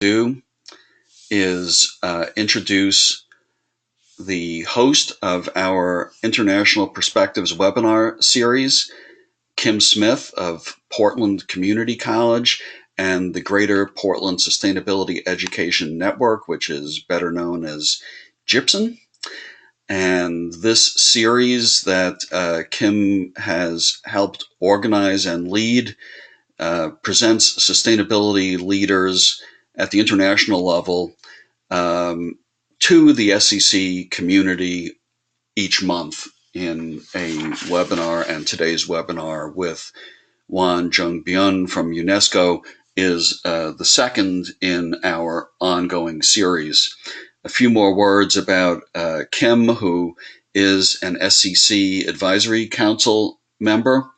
do is introduce the host of our International Perspectives webinar series, Kim Smith of Portland Community College and the Greater Portland Sustainability Education Network, which is better known as GPSEN. And this series that Kim has helped organize and lead presents sustainability leaders at the international level to the SCC community each month in a webinar, and today's webinar with Jung Byun from UNESCO is the second in our ongoing series. A few more words about Kim, who is an SCC Advisory Council member.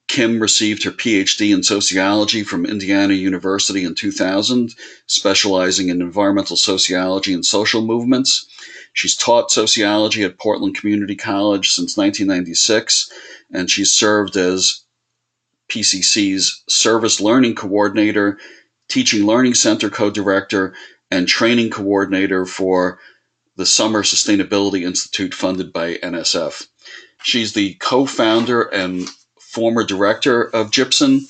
Kim received her PhD in sociology from Indiana University in 2000, specializing in environmental sociology and social movements. She's taught sociology at Portland Community College since 1996, and she's served as PCC's Service Learning Coordinator, Teaching Learning Center Co-Director, and Training Coordinator for the Summer Sustainability Institute funded by NSF. She's the co-founder and former director of GPSEN,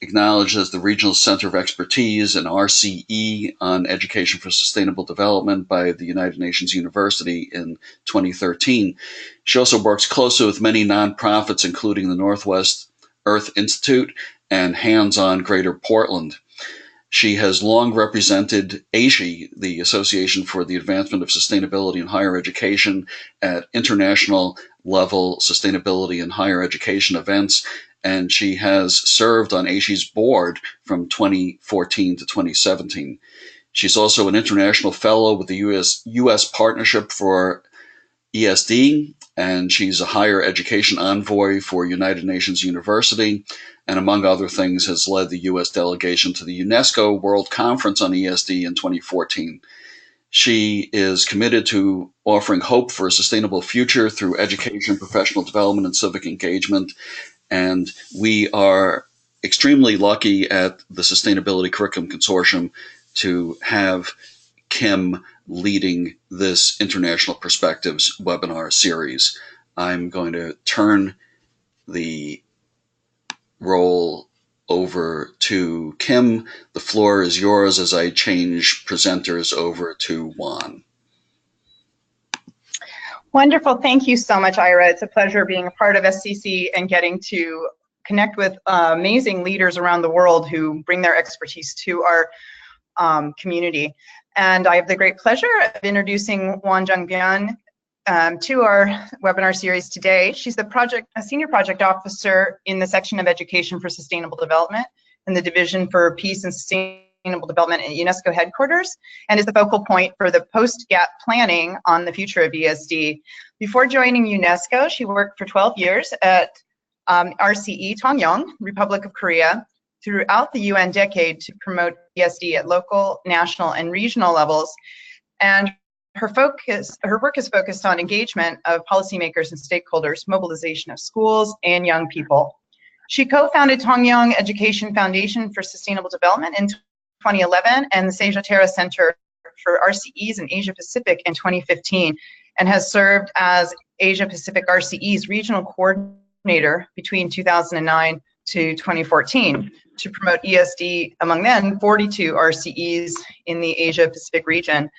acknowledged as the Regional Center of Expertise and RCE on Education for Sustainable Development by the United Nations University in 2013. She also works closely with many nonprofits, including the Northwest Earth Institute and Hands On Greater Portland. She has long represented ASHE, the Association for the Advancement of Sustainability in Higher Education, at international level sustainability in higher education events, and she has served on ASHE's board from 2014 to 2017. She's also an international fellow with the U.S. Partnership for ESD, and she's a higher education envoy for United Nations University, and among other things has led the U.S. delegation to the UNESCO World Conference on ESD in 2014. She is committed to offering hope for a sustainable future through education, professional development, and civic engagement. And we are extremely lucky at the Sustainability Curriculum Consortium to have Kim leading this International Perspectives webinar series. I'm going to turn the role over to Kim. The floor is yours as I change presenters over to Juan. Wonderful. Thank you so much, Ira. It's a pleasure being a part of SCC and getting to connect with amazing leaders around the world who bring their expertise to our community. And I have the great pleasure of introducing Jung Byun to our webinar series today. She's a senior project officer in the section of Education for Sustainable Development in the Division for Peace and Sustainable Development at UNESCO headquarters, and is the focal point for the post-GAP planning on the future of ESD. Before joining UNESCO, she worked for 12 years at RCE Tongyeong, Republic of Korea, throughout the UN decade to promote ESD at local, national, and regional levels. And her work is focused on engagement of policymakers and stakeholders, mobilization of schools and young people. She co-founded Tongyeong Education Foundation for Sustainable Development in 2011 and the Tatara Center for RCEs in Asia Pacific in 2015, and has served as Asia Pacific RCE's regional coordinator between 2009 to 2014 to promote ESD among then 42 RCEs in the Asia Pacific region.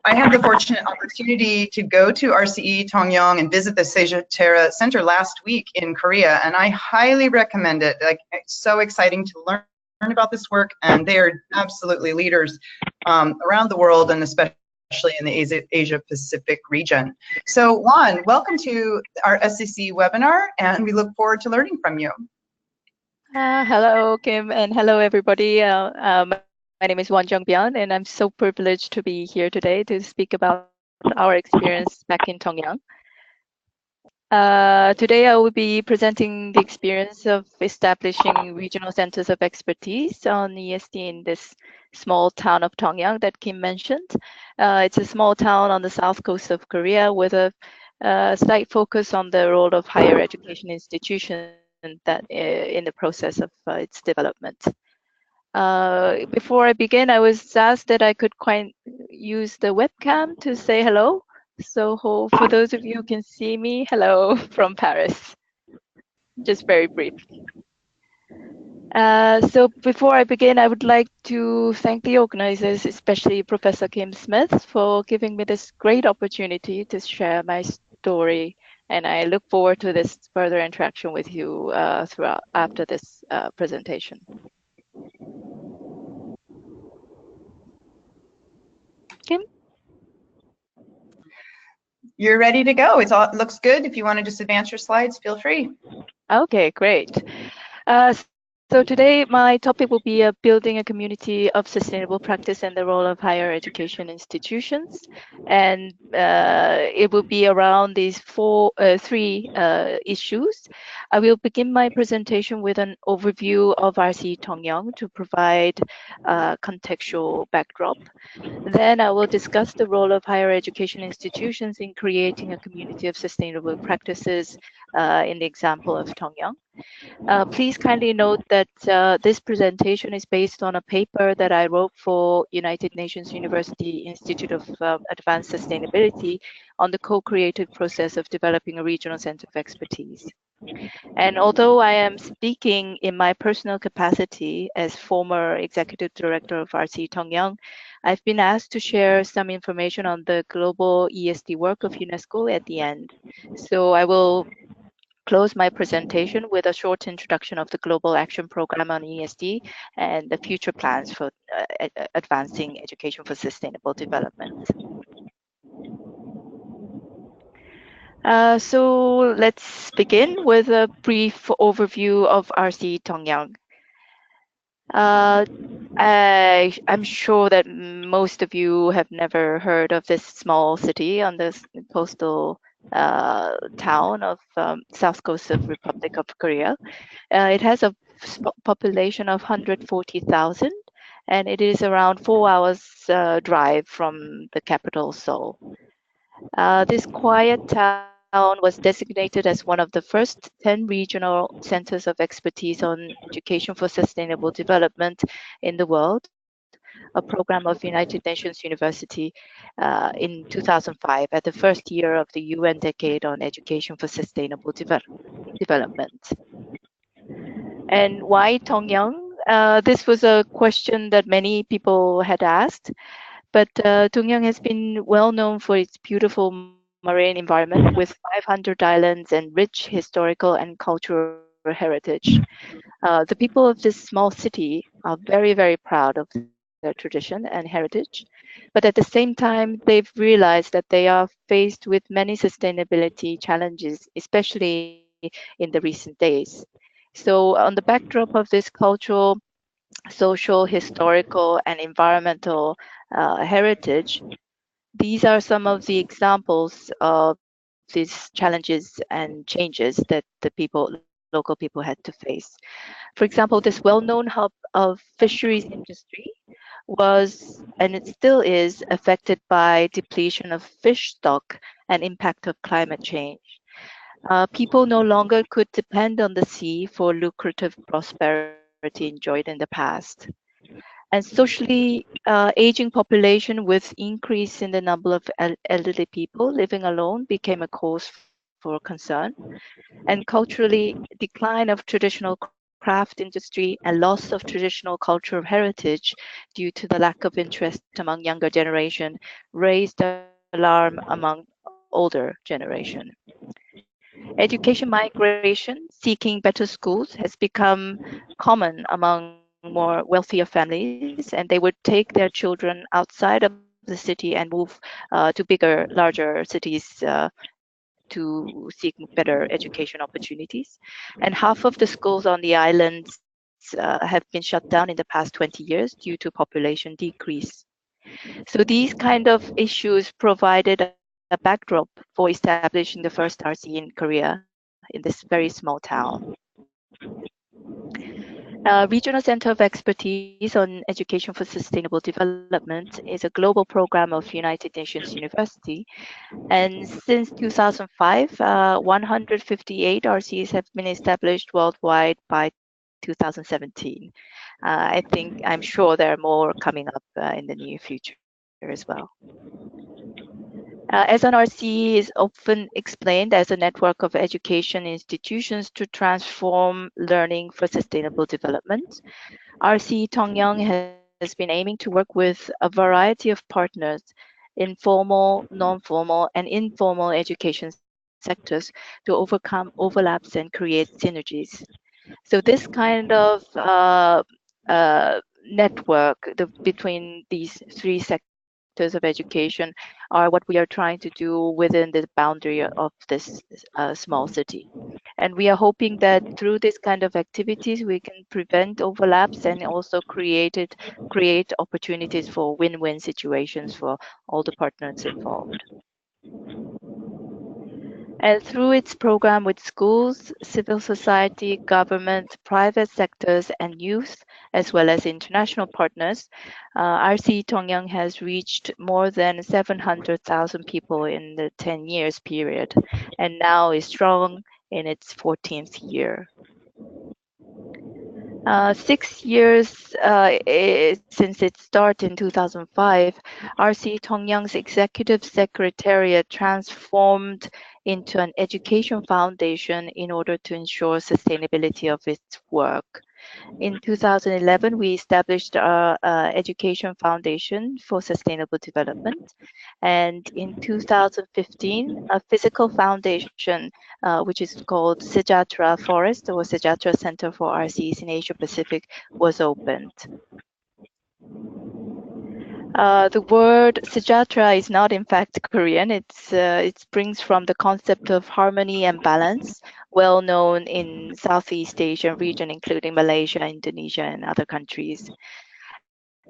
I had the fortunate opportunity to go to RCE Tongyeong and visit the Tatara Center last week in Korea, and I highly recommend it. Like, it's so exciting to learn about this work, and they are absolutely leaders around the world, and especially in the Asia Pacific region. So Juan, welcome to our SCC webinar, and we look forward to learning from you. Hello, Kim, and hello, everybody. My name is Jung Byun, and I'm so privileged to be here today to speak about our experience back in Tongyeong. Today, I will be presenting the experience of establishing regional centers of expertise on ESD in this small town of Tongyeong that Kim mentioned. It's a small town on the south coast of Korea with a slight focus on the role of higher education institutions that in the process of its development. Before I begin, I was asked that I could use the webcam to say hello. So for those of you who can see me, hello from Paris. Just very brief. So before I begin, I would like to thank the organizers, especially Professor Kim Smith, for giving me this great opportunity to share my story. And I look forward to this further interaction with you throughout after this presentation. Kim? You're ready to go. It looks good. If you want to just advance your slides, feel free. Okay, great. So today my topic will be building a community of sustainable practice and the role of higher education institutions. And it will be around these three issues. I will begin my presentation with an overview of RCE Tongyeong to provide a contextual backdrop. Then I will discuss the role of higher education institutions in creating a community of sustainable practices in the example of Tongyeong. Please kindly note that this presentation is based on a paper that I wrote for United Nations University Institute of Advanced Sustainability on the co-creative process of developing a regional center of expertise. And although I am speaking in my personal capacity as former executive director of RCE Tongyeong, I've been asked to share some information on the global ESD work of UNESCO at the end. So I will close my presentation with a short introduction of the Global Action Program on ESD and the future plans for advancing education for sustainable development. So let's begin with a brief overview of RCE Tongyeong. I'm sure that most of you have never heard of this small city on the coastal town of south coast of Republic of Korea. It has a population of 140,000, and it is around 4 hours drive from the capital, Seoul. This quiet town was designated as one of the first 10 regional centers of expertise on education for sustainable development in the world, a program of United Nations University in 2005 at the first year of the UN Decade on Education for Sustainable Development. And why Tongyeong? This was a question that many people had asked, but Tongyeong has been well known for its beautiful marine environment with 500 islands and rich historical and cultural heritage. The people of this small city are very, very proud of their tradition and heritage, but at the same time, they've realized that they are faced with many sustainability challenges, especially in the recent days. So on the backdrop of this cultural, social, historical, and environmental heritage, these are some of the examples of these challenges and changes that local people had to face. For example, this well-known hub of fisheries industry was, and it still is, affected by depletion of fish stock and impact of climate change. People no longer could depend on the sea for lucrative prosperity enjoyed in the past. And socially, aging population with increase in the number of elderly people living alone became a cause for concern. And culturally, decline of traditional craft industry and loss of traditional cultural heritage due to the lack of interest among younger generation raised alarm among older generation. Education migration, seeking better schools, has become common among more wealthier families, and they would take their children outside of the city and move to bigger, larger cities to seek better education opportunities. And half of the schools on the islands have been shut down in the past 20 years due to population decrease. So these kind of issues provided a backdrop for establishing the first RC in Korea in this very small town. Regional Center of Expertise on Education for Sustainable Development is a global program of United Nations University. And since 2005, 158 RCs have been established worldwide by 2017. I'm sure there are more coming up in the near future as well. As an RCE is often explained as a network of education institutions to transform learning for sustainable development. RCE Tongyeong has been aiming to work with a variety of partners in formal, non-formal, and informal education sectors to overcome overlaps and create synergies. So this kind of network between these three sectors of education are what we are trying to do within the boundary of this small city. And we are hoping that through this kind of activities, we can prevent overlaps and also create opportunities for win-win situations for all the partners involved. And through its program with schools, civil society, government, private sectors, and youth, as well as international partners, RCE Tongyeong has reached more than 700,000 people in the 10 years period, and now is strong in its 14th year. 6 years since its start in 2005, RCE Tongyeong's executive secretariat transformed into an education foundation in order to ensure sustainability of its work. In 2011, we established our Education Foundation for Sustainable Development. And in 2015, a physical foundation, which is called Sejatra Forest or Sejatra Center for RCEs in Asia Pacific, was opened. The word Sejatra is not in fact Korean. It springs from the concept of harmony and balance, well known in Southeast Asian region, including Malaysia, Indonesia, and other countries.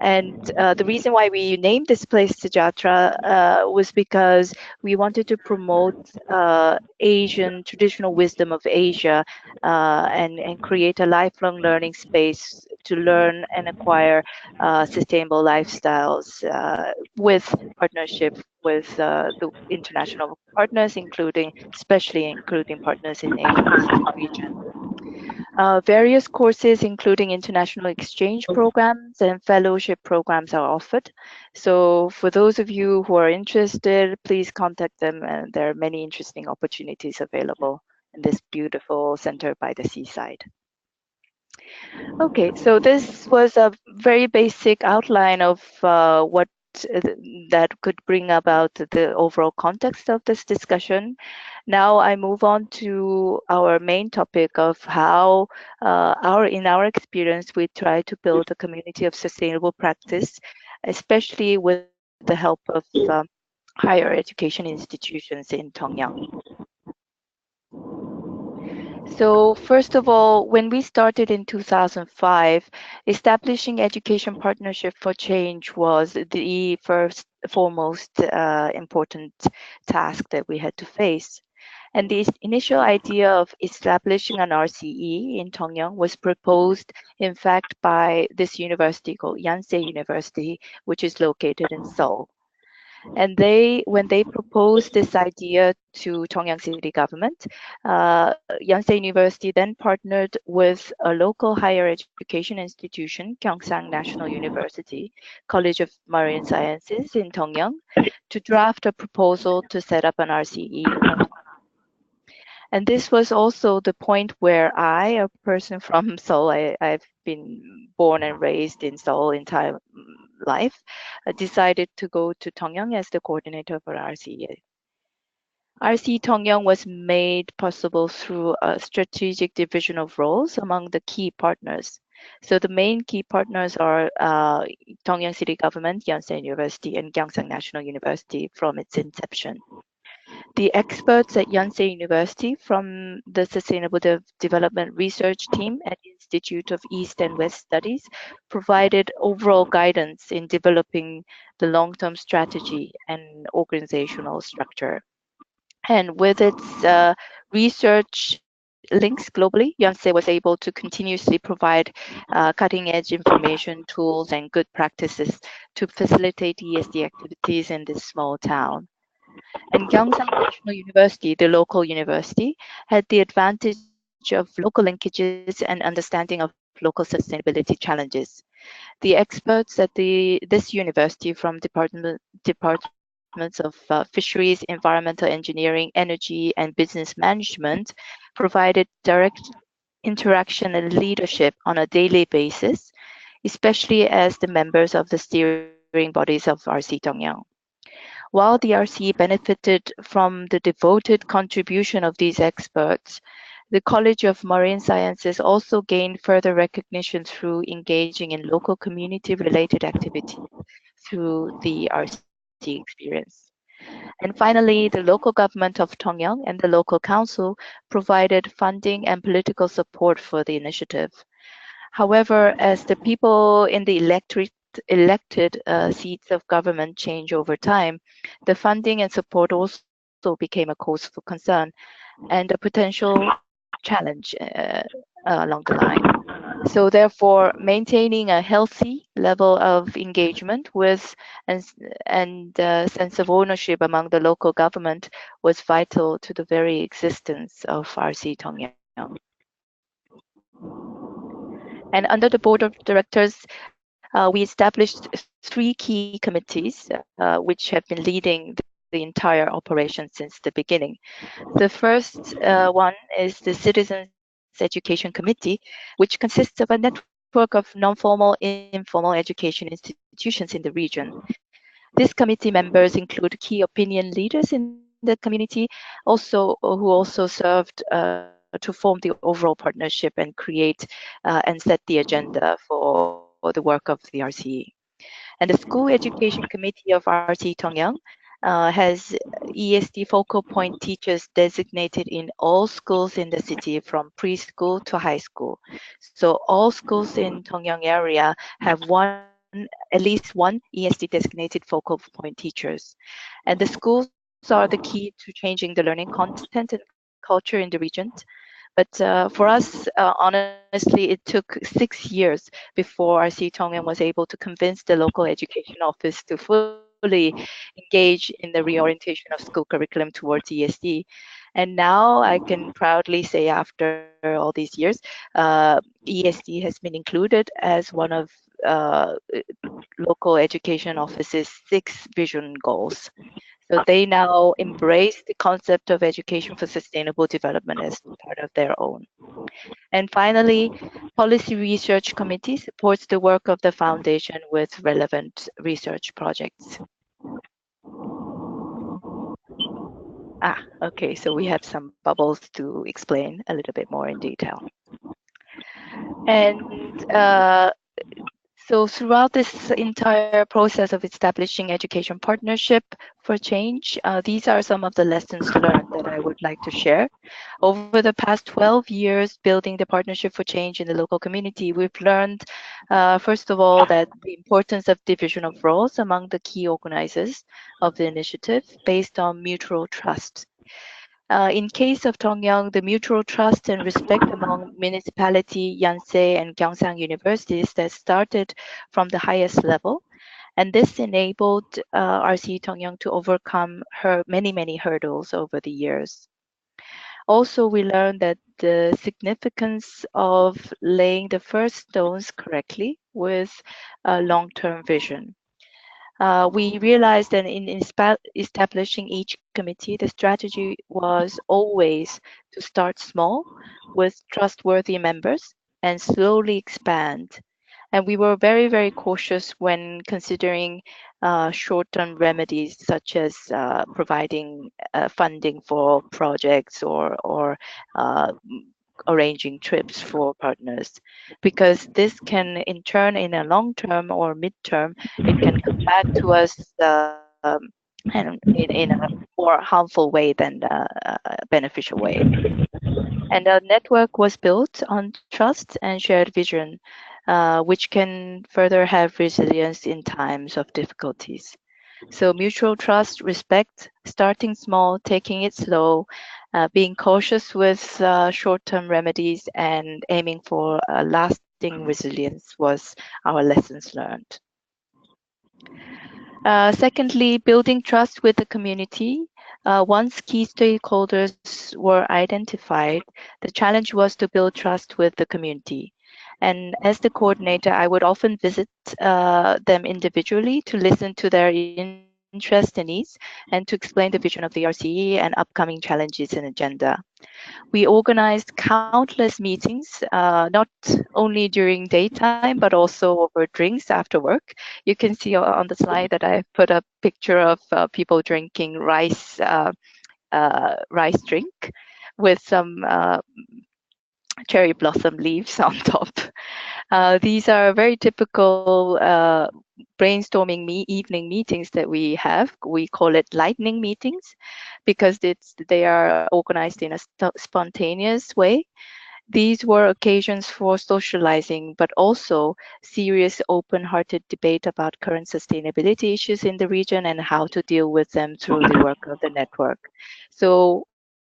And the reason why we named this place Sejatra was because we wanted to promote Asian traditional wisdom of Asia and create a lifelong learning space to learn and acquire sustainable lifestyles with partnership with the international partners, especially including partners in Asia Pacific region. Various courses, including international exchange programs and fellowship programs, are offered. So for those of you who are interested, please contact them. And there are many interesting opportunities available in this beautiful center by the seaside. Okay, so this was a very basic outline of what that could bring about the overall context of this discussion. Now I move on to our main topic of how in our experience, we try to build a community of sustainable practice, especially with the help of higher education institutions in Tongyeong. So first of all, when we started in 2005, establishing Education Partnership for Change was the foremost important task that we had to face. And the initial idea of establishing an RCE in Tongyeong was proposed, in fact, by this university called Yonsei University, which is located in Seoul. And when they proposed this idea to Tongyeong City government, Yonsei University then partnered with a local higher education institution, Gyeongsang National University, College of Marine Sciences in Tongyeong, to draft a proposal to set up an RCE. And this was also the point where I, a person from Seoul, I've been born and raised in Seoul entire life, decided to go to Tongyeong as the coordinator for RCE. RCE Tongyeong was made possible through a strategic division of roles among the key partners. So the main key partners are Tongyeong City Government, Yonsei University, and Gyeongsang National University from its inception. The experts at Yonsei University from the Sustainable Development Research Team at Institute of East and West Studies provided overall guidance in developing the long-term strategy and organizational structure. And with its research links globally, Yonsei was able to continuously provide cutting-edge information, tools, and good practices to facilitate ESD activities in this small town. And Gyeongsang National University, the local university, had the advantage of local linkages and understanding of local sustainability challenges. The experts at this university from departments of fisheries, environmental engineering, energy, and business management provided direct interaction and leadership on a daily basis, especially as the members of the steering bodies of RCE Tongyeong. While the RCE benefited from the devoted contribution of these experts, the College of Marine Sciences also gained further recognition through engaging in local community-related activities through the RCE experience. And finally, the local government of Tongyeong and the local council provided funding and political support for the initiative. However, as the people in the elected seats of government change over time, the funding and support also became a cause for concern and a potential challenge along the line. So therefore, maintaining a healthy level of engagement with and sense of ownership among the local government was vital to the very existence of RCE Tongyeong. And under the board of directors, we established 3 key committees, which have been leading the entire operation since the beginning. The first one is the Citizens Education Committee, which consists of a network of non-formal, informal education institutions in the region. This committee members include key opinion leaders in the community, who also served to form the overall partnership and create and set the agenda for the work of the RCE. And the School Education Committee of RCE Tongyeong has ESD focal point teachers designated in all schools in the city from preschool to high school. So all schools in Tongyeong area have at least one ESD designated focal point teachers. And the schools are the key to changing the learning content and culture in the region. But for us, honestly, it took 6 years before RCE Tongyeong was able to convince the local education office to fully engage in the reorientation of school curriculum towards ESD. And now I can proudly say, after all these years, ESD has been included as one of local education office's 6 vision goals. So they now embrace the concept of education for sustainable development as part of their own. And finally, Policy Research Committee supports the work of the foundation with relevant research projects. Okay, so we have some bubbles to explain a little bit more in detail. And so throughout this entire process of establishing education partnership for change, these are some of the lessons learned that I would like to share. Over the past 12 years building the partnership for change in the local community, we've learned, first of all, that the importance of division of roles among the key organizers of the initiative based on mutual trust. In case of Tongyeong, the mutual trust and respect among municipality, Yonsei, and Gyeongsang universities that started from the highest level. And this enabled RCE Tongyeong to overcome many hurdles over the years. Also, we learned that the significance of laying the first stones correctly with a long-term vision. We realized that in establishing each committee, the strategy was always to start small with trustworthy members and slowly expand. And we were very cautious when considering short-term remedies, such as providing funding for projects or arranging trips for partners, because this can in turn, in a long term or mid-term, it can come back to us and in a more harmful way than a beneficial way. And a network was built on trust and shared vision, which can further have resilience in times of difficulties. So mutual trust, respect, starting small, taking it slow, being cautious with short-term remedies, and aiming for a lasting resilience was our lessons learned. Secondly, building trust with the community. Once key stakeholders were identified, the challenge was to build trust with the community. And as the coordinator, I would often visit them individually to listen to their interests and needs and to explain the vision of the RCE and upcoming challenges and agenda. We organized countless meetings, not only during daytime, but also over drinks after work. You can see on the slide that I put a picture of people drinking rice drink with some cherry blossom leaves on top. These are very typical brainstorming evening meetings that we have. We call it lightning meetings because they are organized in a spontaneous way. These were occasions for socializing, but also serious, open-hearted debate about current sustainability issues in the region and how to deal with them through the work of the network. So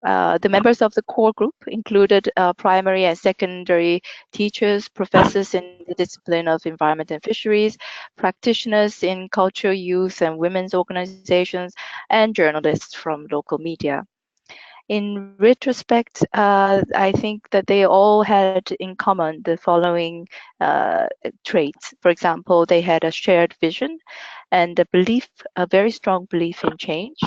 the members of the core group included primary and secondary teachers, professors in the discipline of environment and fisheries, practitioners in culture, youth, and women's organizations, and journalists from local media. In retrospect, I think that they all had in common the following traits. For example, they had a shared vision and a very strong belief in change,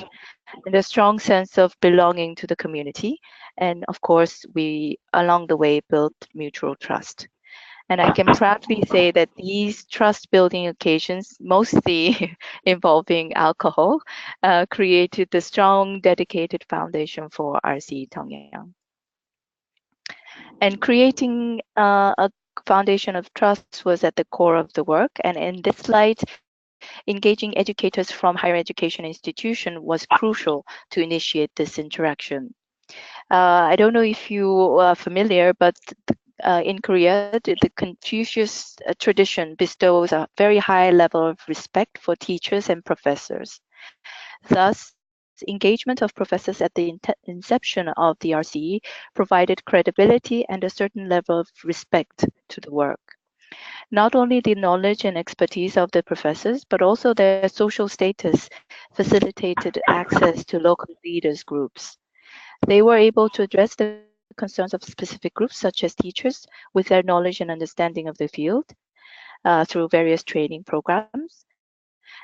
and a strong sense of belonging to the community. And of course, we along the way built mutual trust. And I can proudly say that these trust building occasions, mostly involving alcohol, created the strong, dedicated foundation for RCE Tongyeong. And creating a foundation of trust was at the core of the work. And in this light, engaging educators from higher education institution was crucial to initiate this interaction. I don't know if you are familiar, but in Korea, the Confucius tradition bestows a very high level of respect for teachers and professors. Thus, engagement of professors at the inception of the RCE provided credibility and a certain level of respect to the work. Not only the knowledge and expertise of the professors, but also their social status facilitated access to local leaders groups. They were able to address the concerns of specific groups, such as teachers, with their knowledge and understanding of the field through various training programs.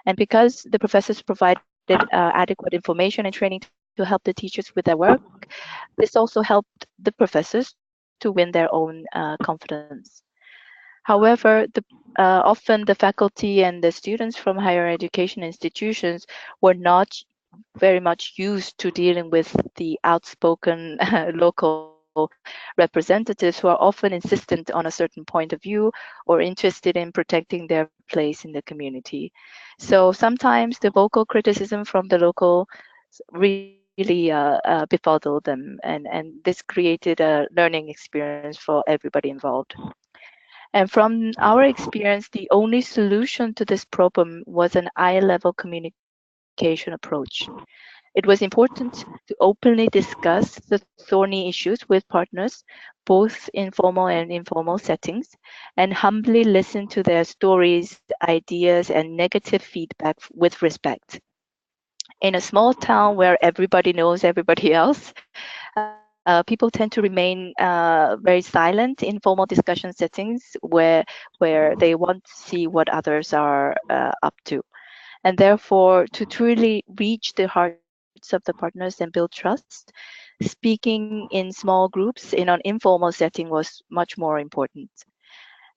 And because the professors provided adequate information and training to help the teachers with their work, this also helped the professors to win their own confidence. However, often the faculty and the students from higher education institutions were not very much used to dealing with the outspoken local representatives who are often insistent on a certain point of view or interested in protecting their place in the community. So sometimes the vocal criticism from the local really befuddled them, and this created a learning experience for everybody involved. And from our experience, the only solution to this problem was an eye-level communication approach. It was important to openly discuss the thorny issues with partners, both informal and informal settings, and humbly listen to their stories, ideas, and negative feedback with respect. In a small town where everybody knows everybody else, people tend to remain very silent in formal discussion settings where they want to see what others are up to. And therefore, to truly reach the hearts of the partners and build trust, speaking in small groups in an informal setting was much more important.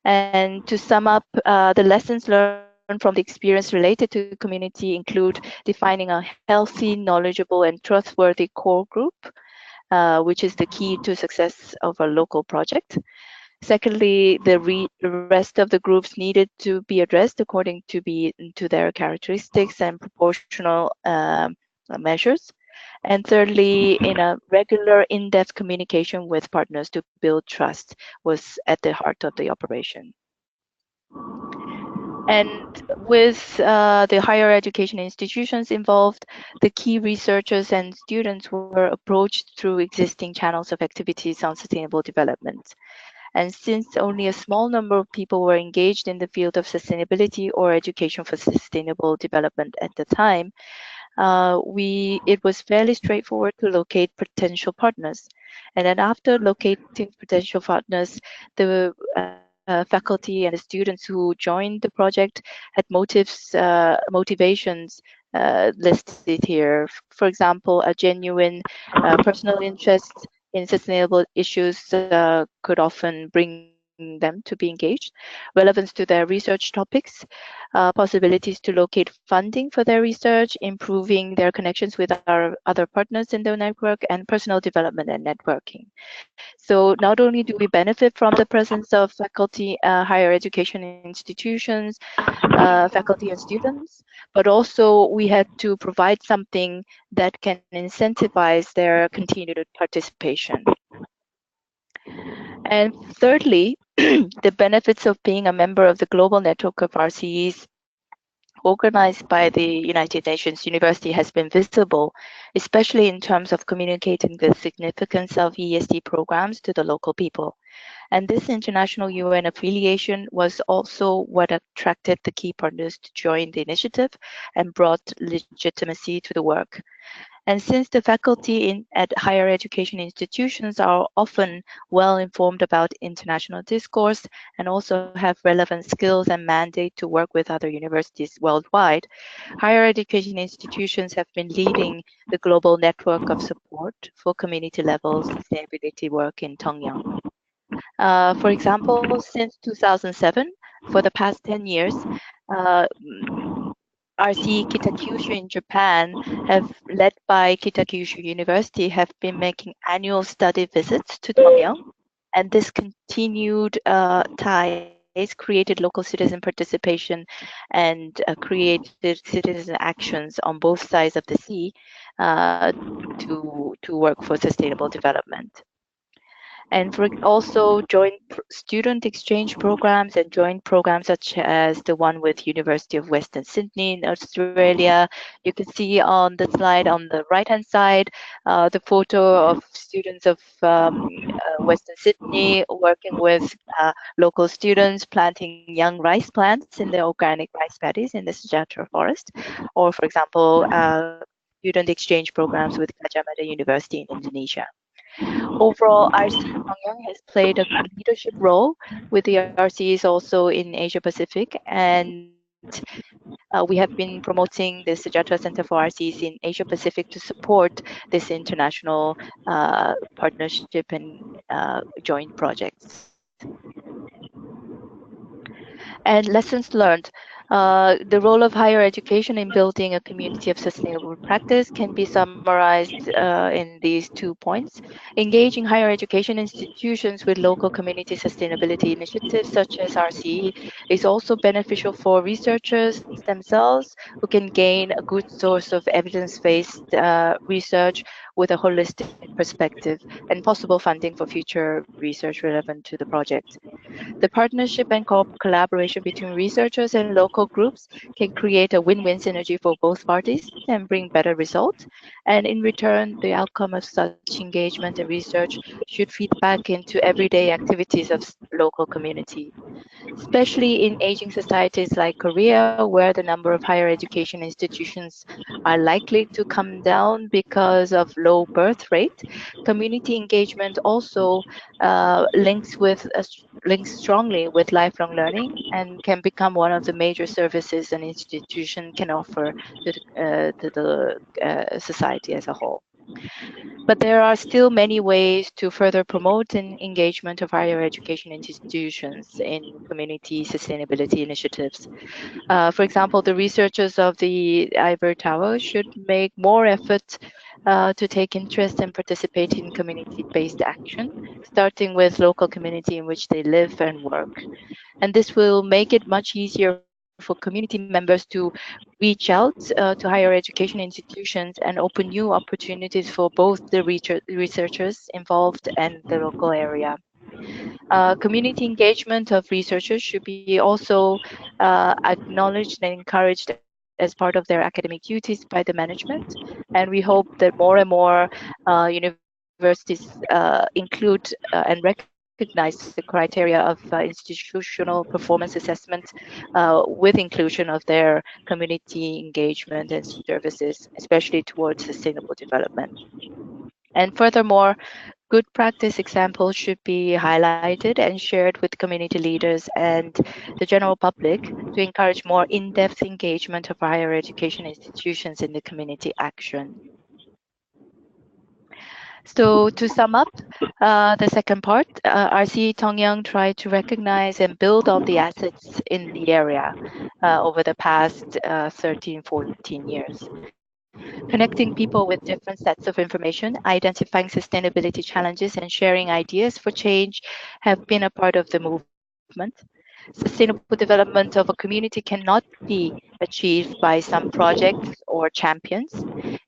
And to sum up, the lessons learned from the experience related to community include defining a healthy, knowledgeable, and trustworthy core group, which is the key to success of a local project. Secondly, the rest of the groups needed to be addressed according to their characteristics and proportional measures. And thirdly, in a regular in-depth communication with partners to build trust was at the heart of the operation. And with the higher education institutions involved, the key researchers and students were approached through existing channels of activities on sustainable development. And since only a small number of people were engaged in the field of sustainability or education for sustainable development at the time, it was fairly straightforward to locate potential partners. And then after locating potential partners, the faculty and the students who joined the project had motivations listed here. For example, a genuine personal interest in sustainable issues could often bring them to be engaged, relevance to their research topics, possibilities to locate funding for their research, improving their connections with our other partners in the network, and personal development and networking. So not only do we benefit from the presence of faculty, higher education institutions, faculty and students, but also we had to provide something that can incentivize their continued participation. And thirdly, the benefits of being a member of the global network of RCEs organized by the United Nations University has been visible, especially in terms of communicating the significance of ESD programs to the local people. And this international UN affiliation was also what attracted the key partners to join the initiative and brought legitimacy to the work. And since the faculty at higher education institutions are often well informed about international discourse and also have relevant skills and mandate to work with other universities worldwide, higher education institutions have been leading the global network of support for community level sustainability work in Tongyeong. For example, since 2007, for the past 10 years, RCE Kitakyushu in Japan, led by Kitakyushu University, have been making annual study visits to Tongyeong, and this continued ties created local citizen participation and created citizen actions on both sides of the sea to work for sustainable development. And for also joint student exchange programs and joint programs such as the one with University of Western Sydney in Australia. You can see on the slide on the right-hand side the photo of students of Western Sydney working with local students planting young rice plants in the organic rice paddies in the Sejahtera forest, or for example, student exchange programs with Gajah Mada University in Indonesia. Overall, RCE Tongyeong has played a leadership role with the RCEs also in Asia Pacific, and we have been promoting the Sejahtera Center for RCEs in Asia Pacific to support this international partnership and joint projects. And lessons learned. The role of higher education in building a community of sustainable practice can be summarized in these 2 points. Engaging higher education institutions with local community sustainability initiatives such as RCE is also beneficial for researchers themselves, who can gain a good source of evidence-based research with a holistic perspective and possible funding for future research relevant to the project. The partnership and collaboration between researchers and local groups can create a win-win synergy for both parties and bring better results. And in return, the outcome of such engagement and research should feed back into everyday activities of local community. Especially in aging societies like Korea, where the number of higher education institutions are likely to come down because of low birth rate, community engagement also links strongly with lifelong learning and can become one of the major services an institution can offer to the society as a whole. But there are still many ways to further promote an engagement of higher education institutions in community sustainability initiatives. For example, the researchers of the Ivory Tower should make more effort to take interest and participate in community-based action, starting with local community in which they live and work. And this will make it much easier for community members to reach out to higher education institutions and open new opportunities for both the researchers involved and the local area. Community engagement of researchers should be also acknowledged and encouraged as part of their academic duties by the management. And we hope that more and more universities include and recognize the criteria of institutional performance assessment with inclusion of their community engagement and services, especially towards sustainable development. And furthermore, Good practice examples should be highlighted and shared with community leaders and the general public to encourage more in-depth engagement of higher education institutions in the community action. So to sum up, the second part, RCE Tongyeong tried to recognize and build on the assets in the area over the past 13, 14 years. Connecting people with different sets of information, identifying sustainability challenges, and sharing ideas for change have been a part of the movement. Sustainable development of a community cannot be achieved by some projects or champions.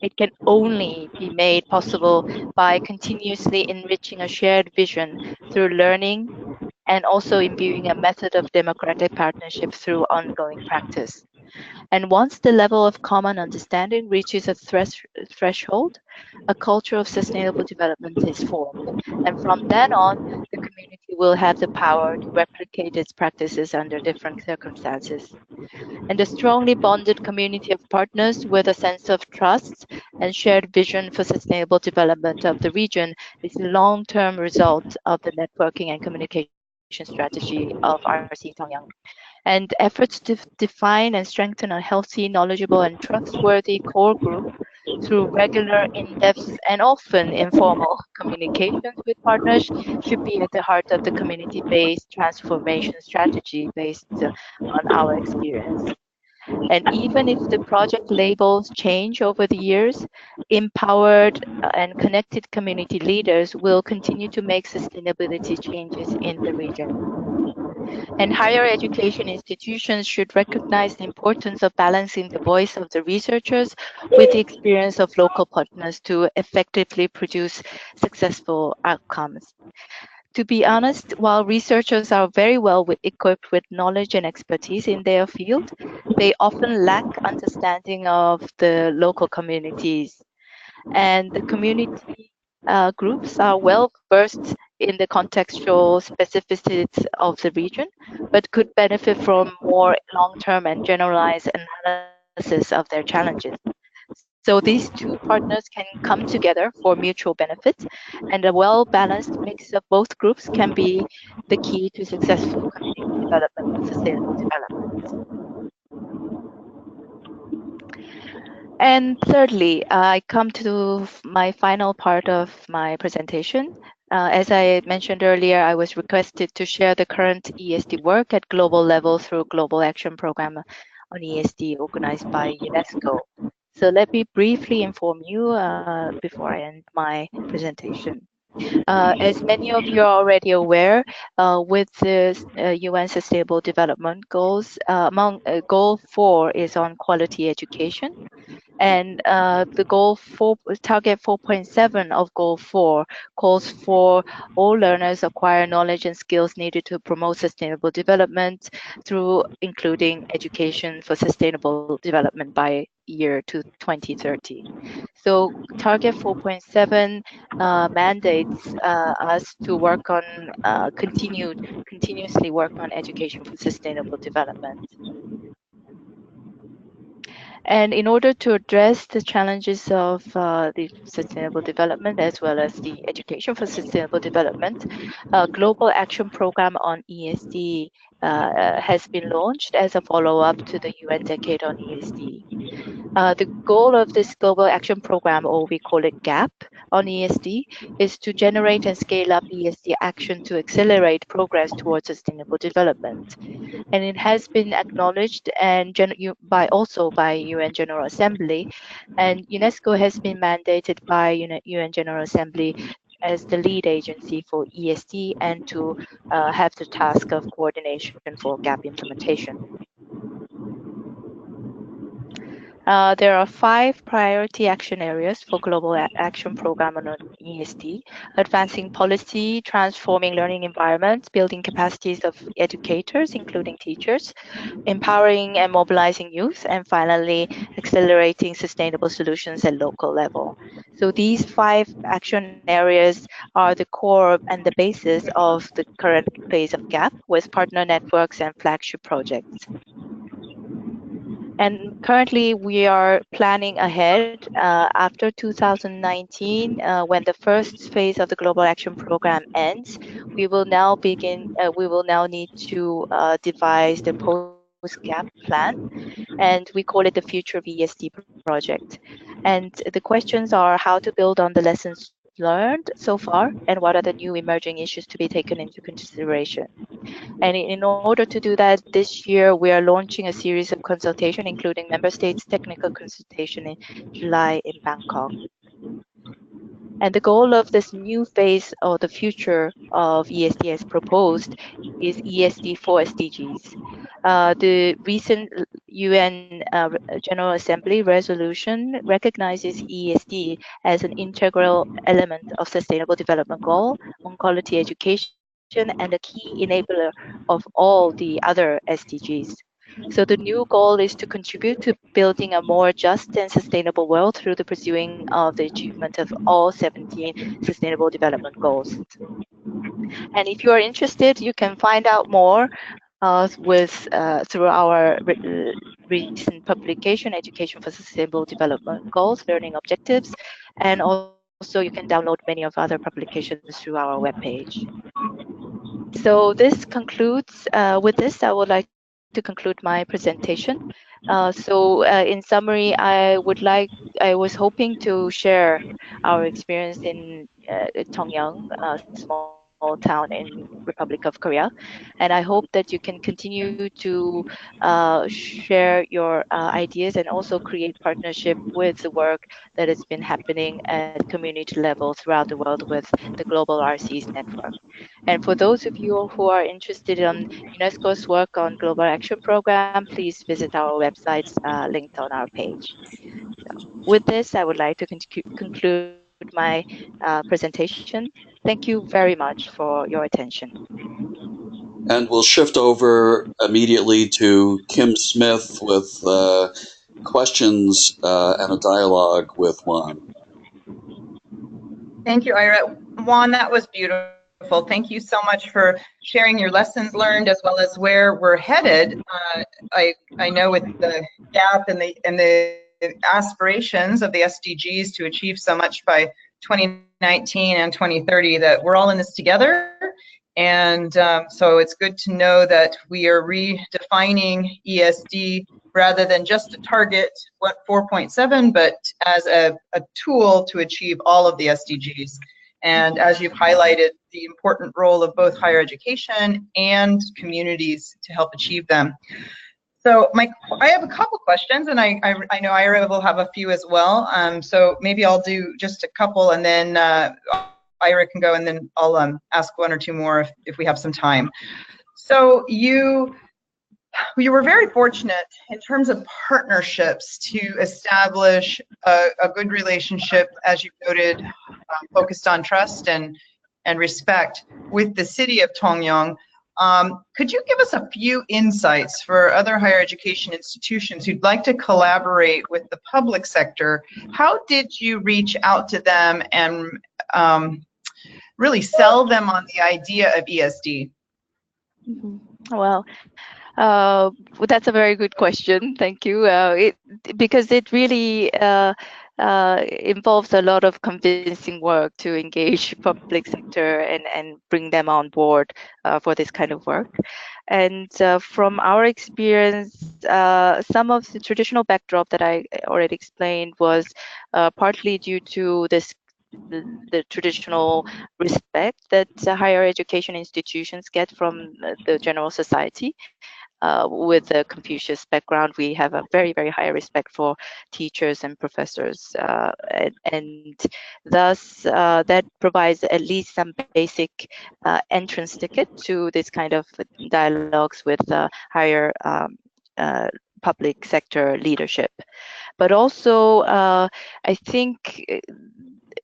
It can only be made possible by continuously enriching a shared vision through learning and also imbuing a method of democratic partnership through ongoing practice. And once the level of common understanding reaches a threshold, a culture of sustainable development is formed. And from then on, the community will have the power to replicate its practices under different circumstances. And a strongly bonded community of partners with a sense of trust and shared vision for sustainable development of the region is the long-term result of the networking and communication strategy of RCE Tongyeong. And efforts to define and strengthen a healthy, knowledgeable, and trustworthy core group through regular, in-depth, and often informal communications with partners should be at the heart of the community-based transformation strategy based on our experience. And even if the project labels change over the years, empowered and connected community leaders will continue to make sustainability changes in the region. And higher education institutions should recognize the importance of balancing the voice of the researchers with the experience of local partners to effectively produce successful outcomes. To be honest, while researchers are very well equipped with knowledge and expertise in their field, they often lack understanding of the local communities. And the community groups are well versed in the contextual specificities of the region, but could benefit from more long-term and generalized analysis of their challenges. So these two partners can come together for mutual benefit, and a well-balanced mix of both groups can be the key to successful community development and sustainable development. And thirdly, I come to my final part of my presentation. As I mentioned earlier, I was requested to share the current ESD work at global level through Global Action Program on ESD organized by UNESCO. So let me briefly inform you before I end my presentation. As many of you are already aware, with the UN Sustainable Development Goals, among Goal 4 is on quality education. And the target 4.7 of goal 4 calls for all learners acquire knowledge and skills needed to promote sustainable development through including education for sustainable development by year to 2030. So target 4.7 mandates us to work on continuously work on education for sustainable development. And in order to address the challenges of the sustainable development as well as the education for sustainable development, a global action program on ESD has been launched as a follow-up to the UN Decade on ESD. The goal of this global action program, or we call it GAP on ESD, is to generate and scale up ESD action to accelerate progress towards sustainable development. And it has been acknowledged and also by UN General Assembly, and UNESCO has been mandated by UN General Assembly as the lead agency for ESD and to have the task of coordination for GAP implementation. There are 5 priority action areas for Global Action Program on ESD: advancing policy, transforming learning environments, building capacities of educators, including teachers, empowering and mobilizing youth, and finally, accelerating sustainable solutions at local level. So these 5 action areas are the core and the basis of the current phase of GAP with partner networks and flagship projects. And currently, we are planning ahead after 2019, when the first phase of the Global Action Program ends. We will now begin. We will now need to devise the post-gap plan, and we call it the Future of ESD project. And the questions are how to build on the lessons learned so far, and what are the new emerging issues to be taken into consideration. And in order to do that, this year we are launching a series of consultation, including member states technical consultation in July in Bangkok. And the goal of this new phase or the future of ESD as proposed is ESD for SDGs. The recent UN General Assembly resolution recognizes ESD as an integral element of Sustainable Development Goal on quality education and a key enabler of all the other SDGs. So the new goal is to contribute to building a more just and sustainable world through the pursuing of the achievement of all 17 Sustainable Development Goals. And if you are interested, you can find out more through our recent publication, Education for Sustainable Development Goals, Learning Objectives, and also you can download many of other publications through our webpage. So this concludes, with this, I would like to conclude my presentation. In summary, I was hoping to share our experience in Tongyeong, a small town in Republic of Korea. And I hope that you can continue to share your ideas and also create partnership with the work that has been happening at community level throughout the world with the Global RCEs network. And for those of you who are interested in UNESCO's work on Global Action Program, please visit our websites linked on our page. So with this, I would like to conclude my presentation. Thank you very much for your attention. And we'll shift over immediately to Kim Smith with questions and a dialogue with Juan. Thank you, Ira. Juan, that was beautiful. Thank you so much for sharing your lessons learned as well as where we're headed. I know with the gap and the aspirations of the SDGs to achieve so much by 2019 and 2030 that we're all in this together. And so it's good to know that we are redefining ESD rather than just a target, 4.7, but as a tool to achieve all of the SDGs. And as you've highlighted, the important role of both higher education and communities to help achieve them. So I have a couple questions, and I know Ira will have a few as well. So maybe I'll do just a couple, and then Ira can go, and then I'll ask one or two more if we have some time. So you were very fortunate in terms of partnerships to establish a good relationship, as you noted, focused on trust and respect with the city of Tongyeong. Could you give us a few insights for other higher education institutions who'd like to collaborate with the public sector? How did you reach out to them and really sell them on the idea of ESD? Well, that's a very good question. Thank you. Because it really involves a lot of convincing work to engage public sector and bring them on board for this kind of work. And from our experience, some of the traditional backdrop that I already explained was partly due to the traditional respect that higher education institutions get from the general society. With the Confucius background, we have a very, very high respect for teachers and professors. And thus, that provides at least some basic entrance ticket to this kind of dialogues with higher public sector leadership. But also, I think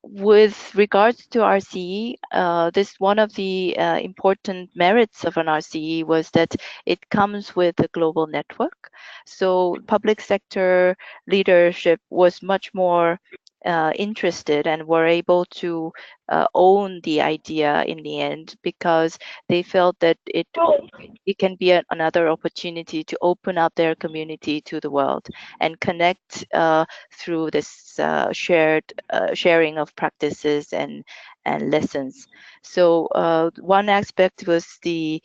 with regards to RCE, this one of the important merits of an RCE was that it comes with a global network. So public sector leadership was much more interested and were able to own the idea in the end, because they felt that it can be another opportunity to open up their community to the world and connect through this sharing of practices and lessons. So one aspect was the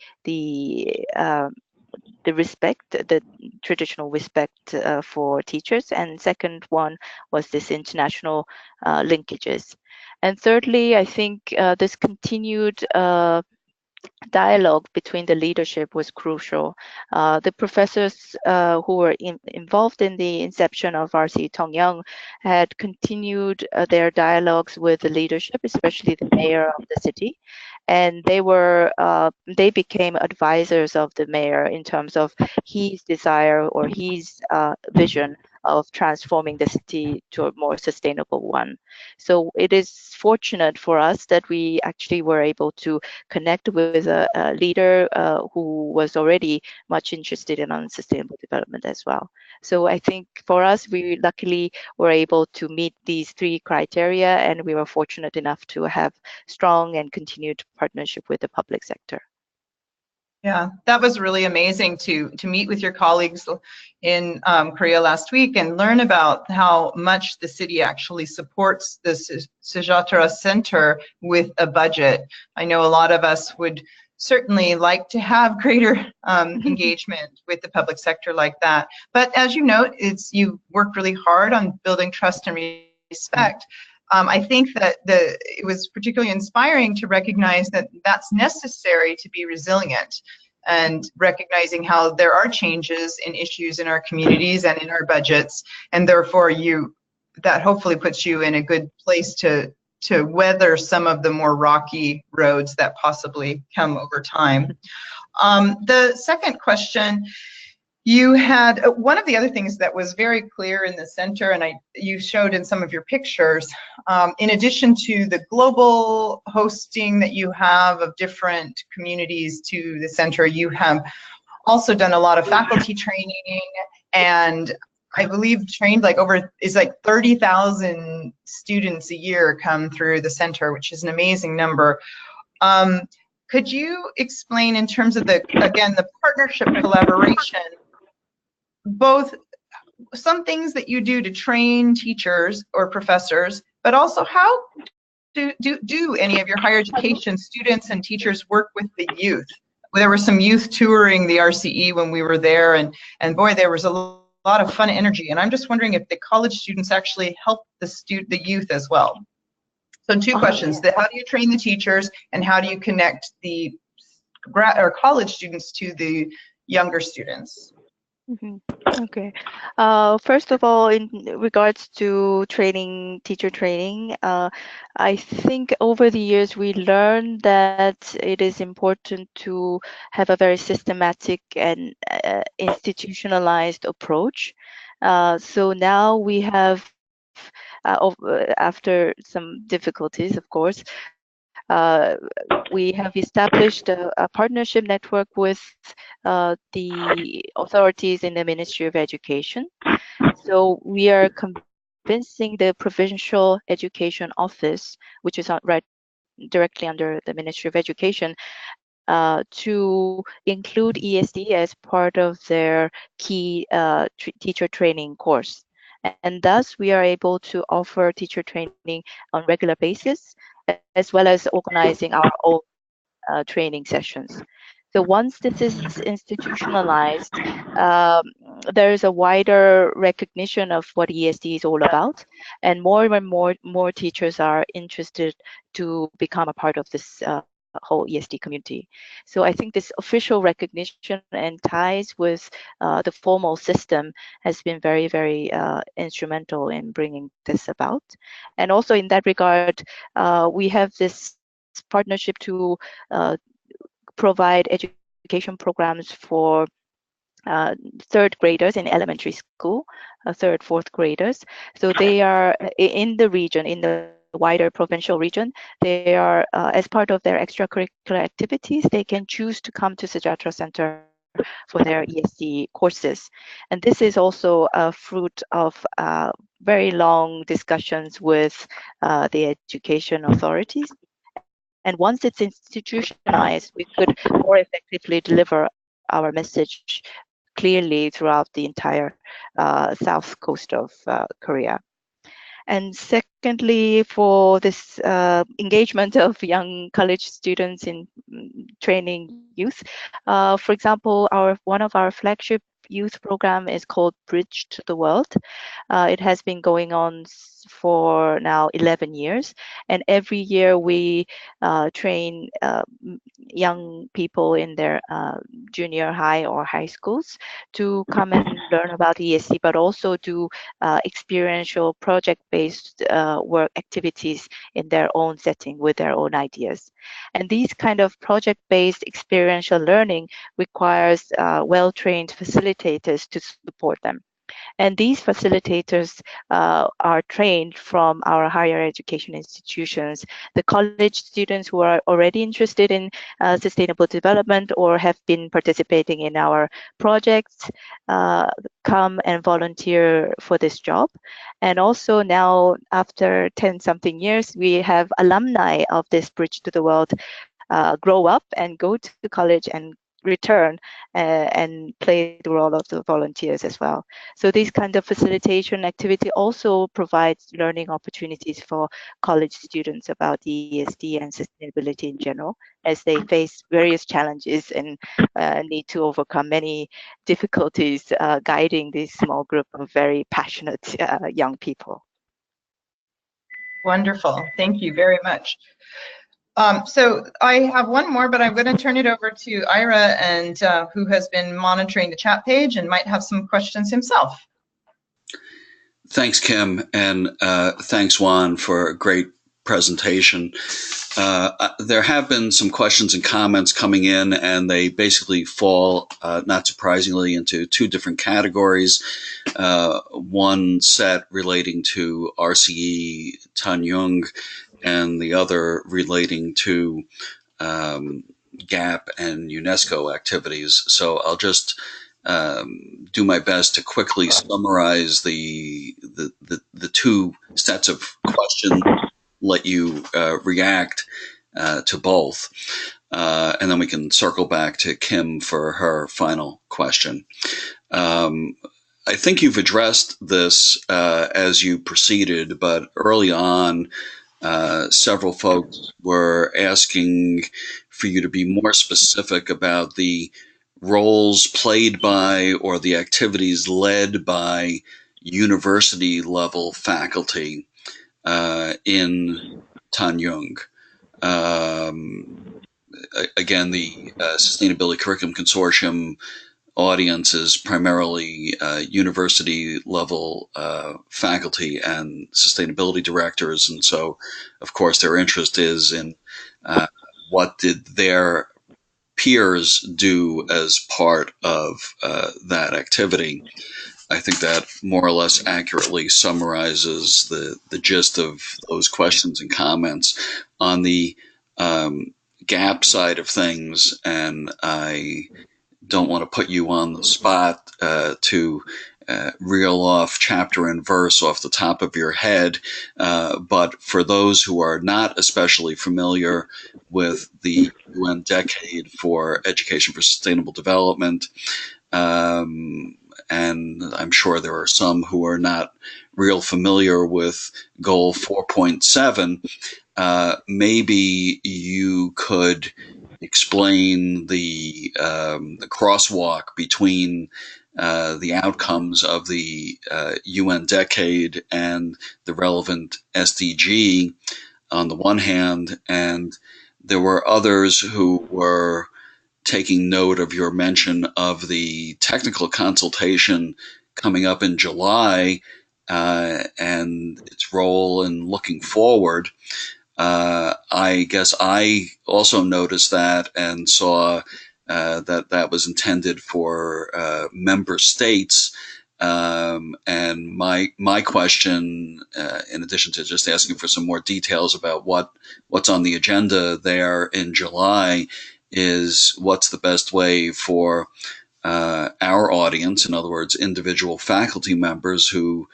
respect, the traditional respect for teachers, and second one was this international linkages. And thirdly, I think this continued dialogue between the leadership was crucial. The professors who were involved in the inception of RCE Tongyeong had continued their dialogues with the leadership, especially the mayor of the city, and they became advisors of the mayor in terms of his desire or his vision of transforming the city to a more sustainable one. So it is fortunate for us that we actually were able to connect with a leader who was already much interested in sustainable development as well. So I think for us, we luckily were able to meet these three criteria, and we were fortunate enough to have strong and continued partnership with the public sector. Yeah, that was really amazing to meet with your colleagues in Korea last week and learn about how much the city actually supports the Tatara Center with a budget. I know a lot of us would certainly like to have greater engagement with the public sector like that. But as you note, you worked really hard on building trust and respect. I think that it was particularly inspiring to recognize that that's necessary to be resilient, and recognizing how there are changes in issues in our communities and in our budgets, and therefore that hopefully puts you in a good place to weather some of the more rocky roads that possibly come over time. The second question, you had one of the other things that was very clear in the center, and you showed in some of your pictures, in addition to the global hosting that you have of different communities to the center, you have also done a lot of faculty training, and I believe trained like 30,000 students a year come through the center, which is an amazing number. Could you explain in terms of the partnership collaboration, both some things that you do to train teachers or professors, but also how do any of your higher education students and teachers work with the youth? There was some youth touring the RCE when we were there, and boy, there was a lot of fun energy. And I'm just wondering if the college students actually help the youth as well. So two questions: how do you train the teachers, and how do you connect the college students to the younger students? Okay. First of all, in regards to teacher training, I think over the years we learned that it is important to have a very systematic and institutionalized approach. So now we have, after some difficulties, of course, we have established a partnership network with the authorities in the Ministry of Education. So we are convincing the Provincial Education Office, which is directly under the Ministry of Education, to include ESD as part of their key teacher training course. And thus we are able to offer teacher training on regular basis, as well as organizing our own training sessions. So once this is institutionalized, there is a wider recognition of what ESD is all about, and more and more teachers are interested to become a part of this whole ESD community. So I think this official recognition and ties with the formal system has been very, very instrumental in bringing this about. And also in that regard, we have this partnership to provide education programs for third graders in elementary school, third, fourth graders. So they are in the region, in the wider provincial region. They are, as part of their extracurricular activities, they can choose to come to Tatara Center for their ESD courses. And this is also a fruit of very long discussions with the education authorities. And once it's institutionalized, we could more effectively deliver our message clearly throughout the entire south coast of Korea. And secondly, for this engagement of young college students in training youth, for example, one of our flagship youth program is called Bridge to the World. It has been going on for now 11 years, and every year we train young people in their junior high or high schools to come and learn about ESG, but also do experiential project-based work activities in their own setting with their own ideas. And these kind of project-based experiential learning requires well-trained facilitators to support them. And these facilitators are trained from our higher education institutions. The college students who are already interested in sustainable development or have been participating in our projects come and volunteer for this job. And also now, after 10-something years, we have alumni of this Bridge to the World grow up and go to college and return and play the role of the volunteers as well. So this kind of facilitation activity also provides learning opportunities for college students about ESG and sustainability in general, as they face various challenges and need to overcome many difficulties guiding this small group of very passionate young people. Wonderful. Thank you very much. So I have one more, but I'm going to turn it over to Ire, and who has been monitoring the chat page and might have some questions himself. Thanks, Kim, and thanks, Juan, for a great presentation. There have been some questions and comments coming in, and they basically fall, not surprisingly, into two different categories. One set relating to RCE Tongyeong, and the other relating to GAP and UNESCO activities. So I'll just do my best to quickly summarize the two sets of questions, let you react to both, and then we can circle back to Kim for her final question. I think you've addressed this as you proceeded, but early on, several folks were asking for you to be more specific about the roles played by or the activities led by university level faculty in Tongyeong. Again, the Sustainability Curriculum Consortium audience is primarily university level faculty and sustainability directors, and so of course their interest is in what did their peers do as part of that activity. I think that more or less accurately summarizes the gist of those questions and comments. On the GAP side of things, and I don't want to put you on the spot to reel off chapter and verse off the top of your head, but for those who are not especially familiar with the UN Decade for Education for Sustainable Development, and I'm sure there are some who are not real familiar with Goal 4.7, maybe you could explain the crosswalk between the outcomes of the UN Decade and the relevant SDG on the one hand, and there were others who were taking note of your mention of the technical consultation coming up in July and its role in looking forward. I guess I also noticed that and saw that was intended for member states. And my question, in addition to just asking for some more details about what's on the agenda there in July, is what's the best way for our audience, in other words, individual faculty members who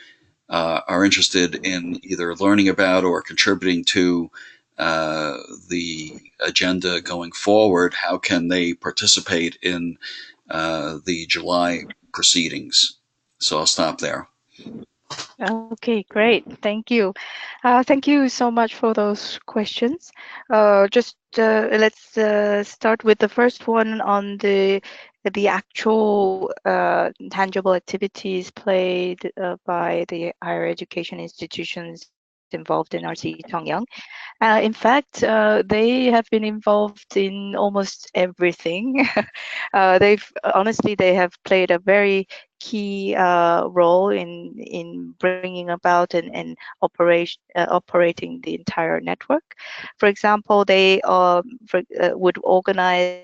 are interested in either learning about or contributing to the agenda going forward, how can they participate in the July proceedings? So I'll stop there. Okay, great. Thank you. Thank you so much for those questions. Let's start with the first one on the actual tangible activities played by the higher education institutions involved in RCE Tongyeong. In fact, they have been involved in almost everything. They have played a very key role in bringing about and operating the entire network. For example, they would organize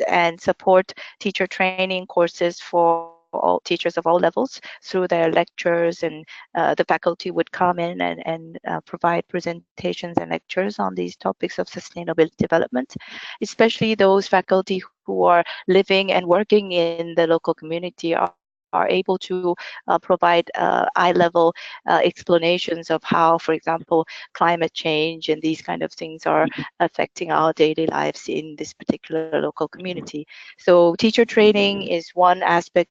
and support teacher training courses for all teachers of all levels through their lectures, and the faculty would come in and provide presentations and lectures on these topics of sustainable development, especially those faculty who are living and working in the local community are able to provide eye-level explanations of how, for example, climate change and these kind of things are affecting our daily lives in this particular local community. So teacher training is one aspect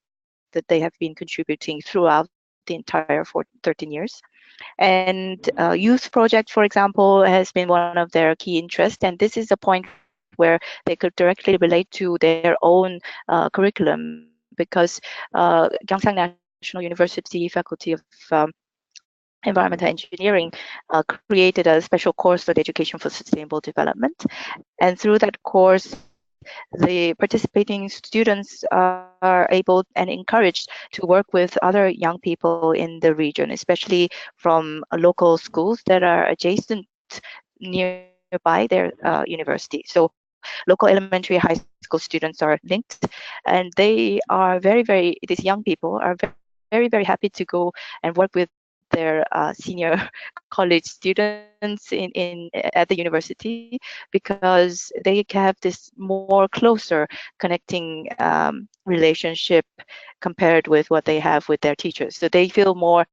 that they have been contributing throughout the entire 13 years. And youth project, for example, has been one of their key interests. And this is a point where they could directly relate to their own curriculum, because Gyeongsang National University Faculty of Environmental Engineering created a special course on education for sustainable development. And through that course, the participating students are able and encouraged to work with other young people in the region, especially from local schools that are adjacent nearby their university. So local elementary, high school students are linked, and they are these young people are very, very happy to go and work with their senior college students at the university, because they have this more closer connecting relationship compared with what they have with their teachers. So they feel more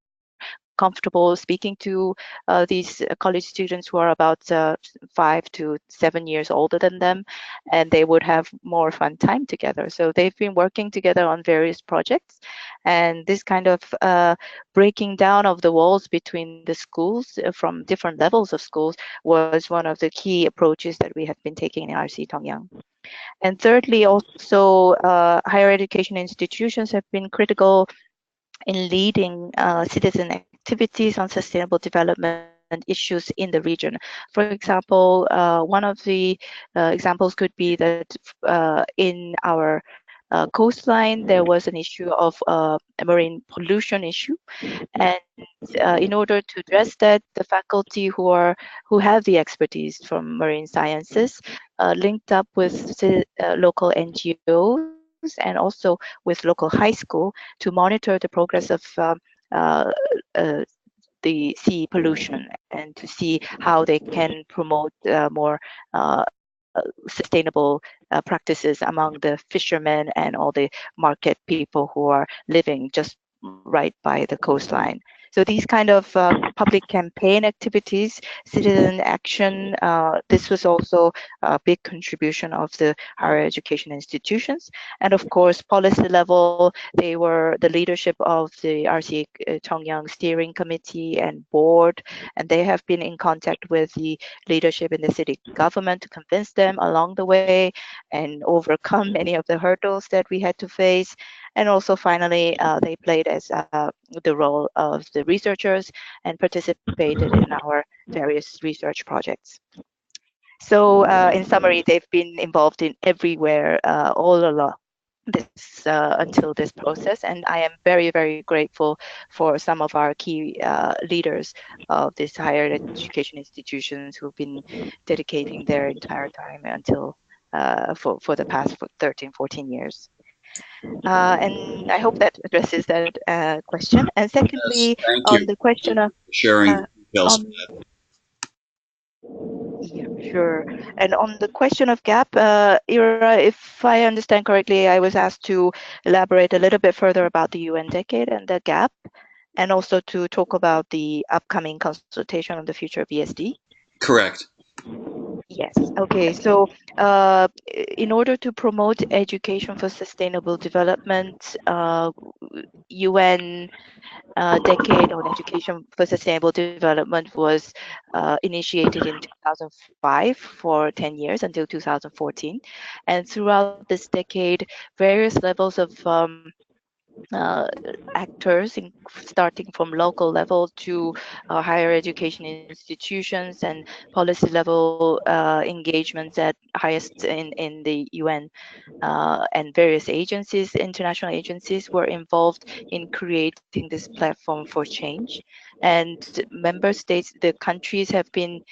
comfortable speaking to these college students who are about 5 to 7 years older than them, and they would have more fun time together. So they've been working together on various projects, and this kind of breaking down of the walls between the schools from different levels of schools was one of the key approaches that we have been taking in RCE Tongyeong. And thirdly, also higher education institutions have been critical in leading citizen activities on sustainable development issues in the region. For example, one of the examples could be that in our coastline, there was an issue of a marine pollution issue, and in order to address that, the faculty who have the expertise from marine sciences linked up with local NGOs and also with local high school to monitor the progress of uh, uh, the sea pollution, and to see how they can promote more sustainable practices among the fishermen and all the market people who are living just right by the coastline. So these kind of public campaign activities, citizen action, this was also a big contribution of the higher education institutions. And of course, policy level, they were the leadership of the RCE Tongyeong Steering Committee and Board, and they have been in contact with the leadership in the city government to convince them along the way and overcome many of the hurdles that we had to face. And also finally, they played as the role of the researchers and participated in our various research projects. So in summary, they've been involved in everywhere all along this until this process, and I am very, very grateful for some of our key leaders of this higher education institutions who've been dedicating their entire time until for the past 13, 14 years. And I hope that addresses that question. And secondly, Yes, thank on you the question of for sharing details. Yeah, sure. And on the question of gap, Ira, if I understand correctly, I was asked to elaborate a little bit further about the UN decade and the gap. and also to talk about the upcoming consultation on the future of ESD. Correct. Yes. Okay. So, in order to promote education for sustainable development, UN Decade on Education for Sustainable Development was initiated in 2005 for 10 years until 2014. And throughout this decade, various levels of actors, starting from local level to higher education institutions and policy level engagements at highest in the UN and various agencies, international agencies, were involved in creating this platform for change. And member states, the countries have been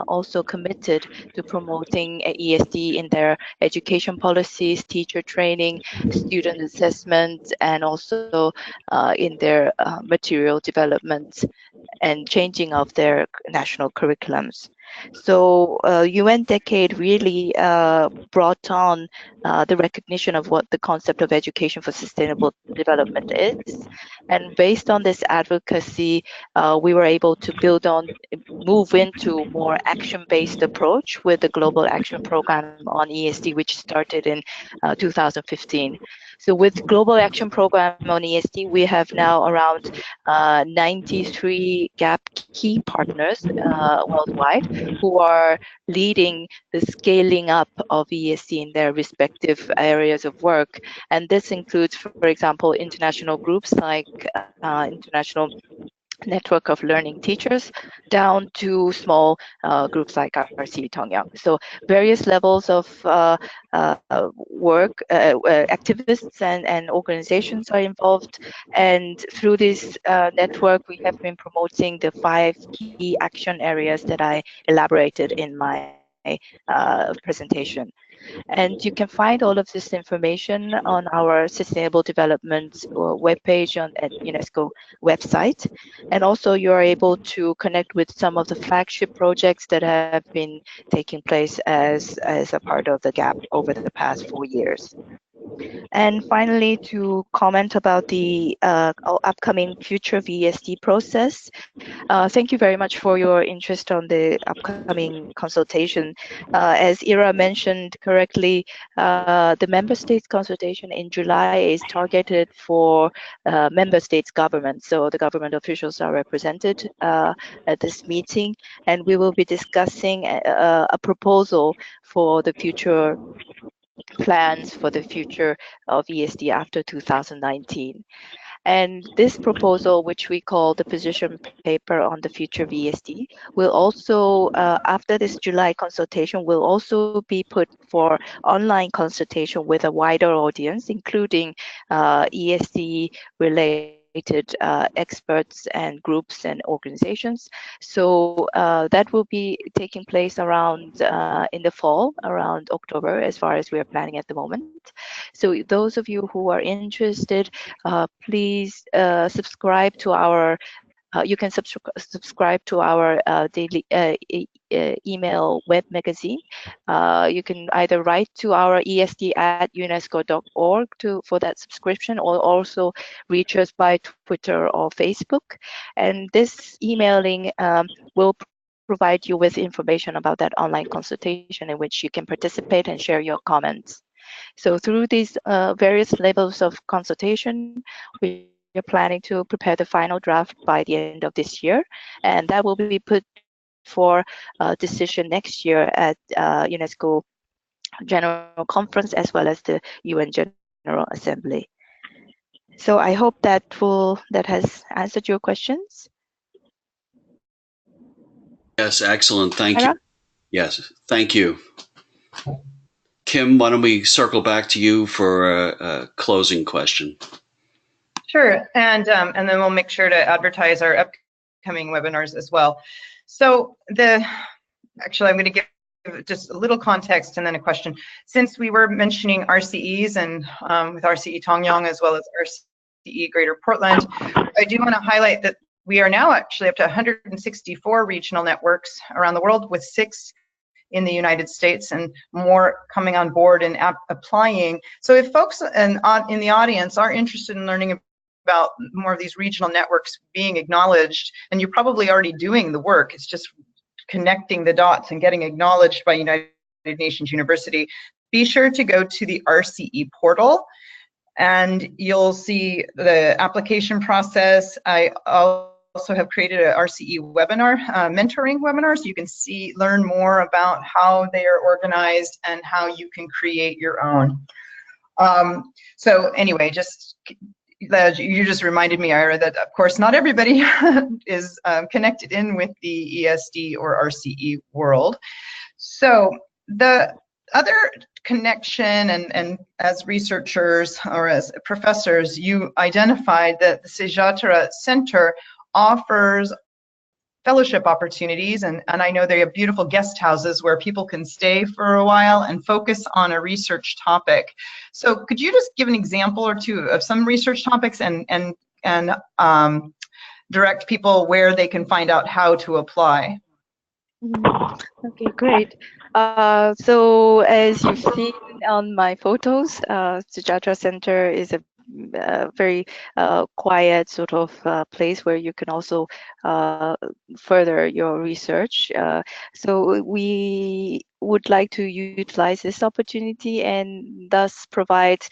also committed to promoting ESD in their education policies, teacher training, student assessment, and also in their material development and changing of their national curriculums. So UN Decade really brought on the recognition of what the concept of education for sustainable development is. And based on this advocacy, we were able to move into more action-based approach with the Global Action Program on ESD, which started in 2015. So with Global Action Program on ESD, we have now around 93 GAP key partners worldwide who are leading the scaling up of ESD in their respective areas of work. And this includes, for example, international groups like International Network of Learning Teachers, down to small groups like RCE Tongyeong. So various levels of work, activists and organizations are involved. And through this network, we have been promoting the 5 key action areas that I elaborated in my presentation. And you can find all of this information on our Sustainable Development webpage at UNESCO website. And also you are able to connect with some of the flagship projects that have been taking place as a part of the GAP over the past 4 years. And finally, to comment about the upcoming future of ESD process, thank you very much for your interest on the upcoming consultation. As Ira mentioned correctly, the member states consultation in July is targeted for member states government. So the government officials are represented at this meeting, and we will be discussing a proposal for the future plans for the future of ESD after 2019. And this proposal, which we call the position paper on the future of ESD, will also, after this July consultation, will also be put for online consultation with a wider audience, including ESD related experts and groups and organizations. So that will be taking place around in the fall, around October, as far as we are planning at the moment. So those of you who are interested, please subscribe to our you can subscribe to our daily email web magazine. You can either write to our esd@unesco.org for that subscription, or also reach us by Twitter or Facebook. And this emailing will provide you with information about that online consultation in which you can participate and share your comments. So through these various levels of consultation, we are planning to prepare the final draft by the end of this year, and that will be put for decision next year at UNESCO General Conference as well as the UN General Assembly. So I hope that has answered your questions. Yes, excellent. Thank you. Yes, thank you. Kim, why don't we circle back to you for a closing question? Sure, and then we'll make sure to advertise our upcoming webinars as well. So actually, I'm going to give just a little context and then a question. Since we were mentioning RCEs and with RCE Tongyeong as well as RCE Greater Portland, I do want to highlight that we are now actually up to 164 regional networks around the world, with 6 in the United States and more coming on board and applying. So if folks in the audience are interested in learning about more of these regional networks being acknowledged, and you're probably already doing the work. It's just connecting the dots and getting acknowledged by United Nations University. Be sure to go to the RCE portal, and you'll see the application process. I also have created a RCE webinar, mentoring webinar, so you can learn more about how they are organized and how you can create your own. So anyway, you just reminded me, Ira, that of course not everybody is connected in with the ESD or RCE world. So the other connection, and as researchers or as professors, you identified that the Tatara Center offers fellowship opportunities, and I know they have beautiful guest houses where people can stay for a while and focus on a research topic. So could you just give an example or two of some research topics and direct people where they can find out how to apply? Okay, great. So as you've seen on my photos, Tatara Center is a very quiet sort of place where you can also further your research. So we would like to utilize this opportunity and thus provide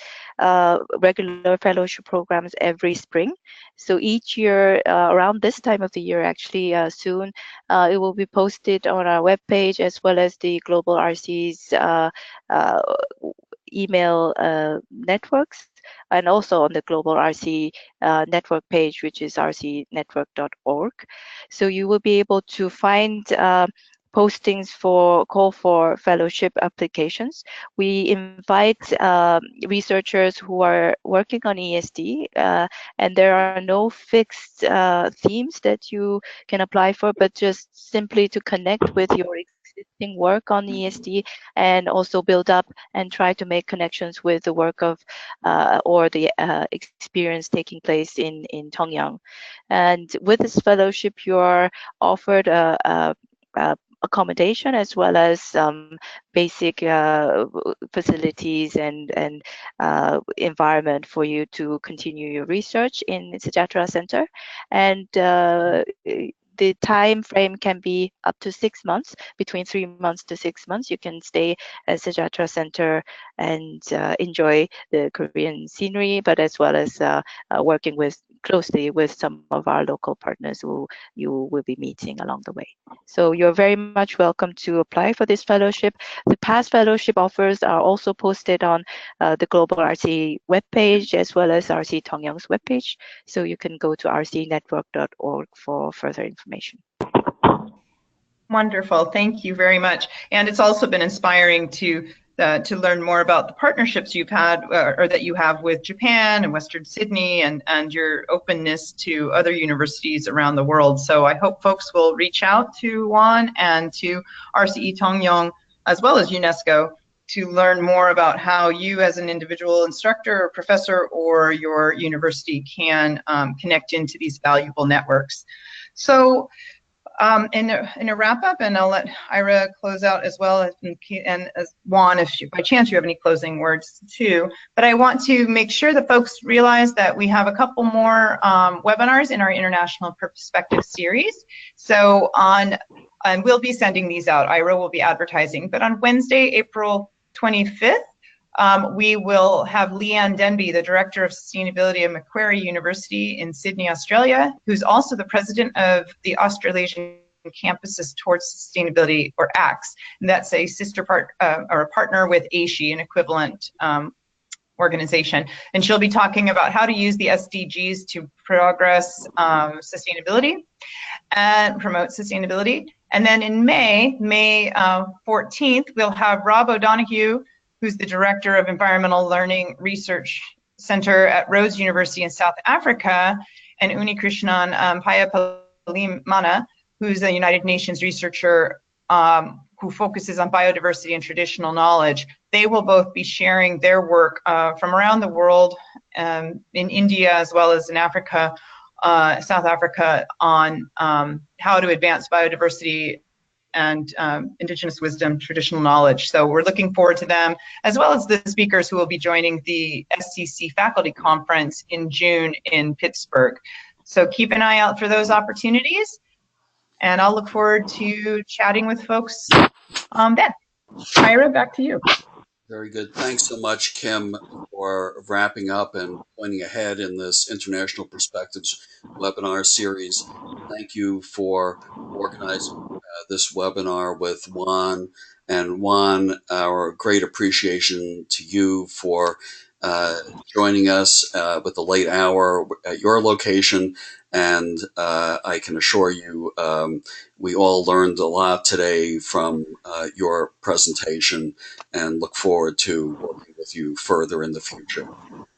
regular fellowship programs every spring. So each year, around this time of the year, actually soon, it will be posted on our webpage as well as the Global RCE's email networks, and also on the Global RCE network page, which is rcenetwork.org. So you will be able to find postings for call for fellowship applications. We invite researchers who are working on ESD, and there are no fixed themes that you can apply for, but just simply to connect with your existing work on ESD and also build up and try to make connections with the work of or the experience taking place in Tongyeong. And with this fellowship, you are offered a accommodation as well as basic facilities and environment for you to continue your research in the Tatara Center. And the time frame can be up to 6 months, between 3 months to 6 months. You can stay at the Tatara Center and enjoy the Korean scenery, but as well as working closely with some of our local partners who you will be meeting along the way. So you're very much welcome to apply for this fellowship. The past fellowship offers are also posted on the Global RCE webpage as well as RCE Tongyeong's webpage. So you can go to rcenetwork.org for further information. Wonderful, thank you very much. And it's also been inspiring to learn more about the partnerships you've had or that you have with Japan and Western Sydney, and your openness to other universities around the world. So I hope folks will reach out to Juan and to RCE Tongyeong as well as UNESCO to learn more about how you as an individual instructor or professor or your university can connect into these valuable networks. So in a wrap up, and I'll let Ira close out as well, and as Juan, if by chance you have any closing words too. But I want to make sure that folks realize that we have a couple more webinars in our International Perspective series. So and we'll be sending these out. Ira will be advertising. But on Wednesday, April 25th, we will have Leanne Denby, the Director of Sustainability at Macquarie University in Sydney, Australia, who's also the President of the Australasian Campuses Towards Sustainability, or ACTS. And that's a or a partner with ASHE, an equivalent organization. And she'll be talking about how to use the SDGs to progress sustainability and promote sustainability. And then in May 14th, we'll have Rob O'Donoghue, who's the Director of Environmental Learning Research Center at Rhodes University in South Africa, and Unikrishnan Payapalimana, who's a United Nations researcher who focuses on biodiversity and traditional knowledge. They will both be sharing their work from around the world, in India as well as in Africa, South Africa, on how to advance biodiversity and indigenous wisdom, traditional knowledge. So we're looking forward to them, as well as the speakers who will be joining the SCC faculty conference in June in Pittsburgh. So keep an eye out for those opportunities, and I'll look forward to chatting with folks then. Ira, back to you. Very good. Thanks so much, Kim, for wrapping up and pointing ahead in this International Perspectives webinar series. Thank you for organizing this webinar with Juan. And Juan, our great appreciation to you for joining us with the late hour at your location. And I can assure you, we all learned a lot today from your presentation, and look forward to working with you further in the future.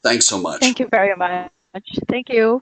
Thanks so much. Thank you very much. Thank you.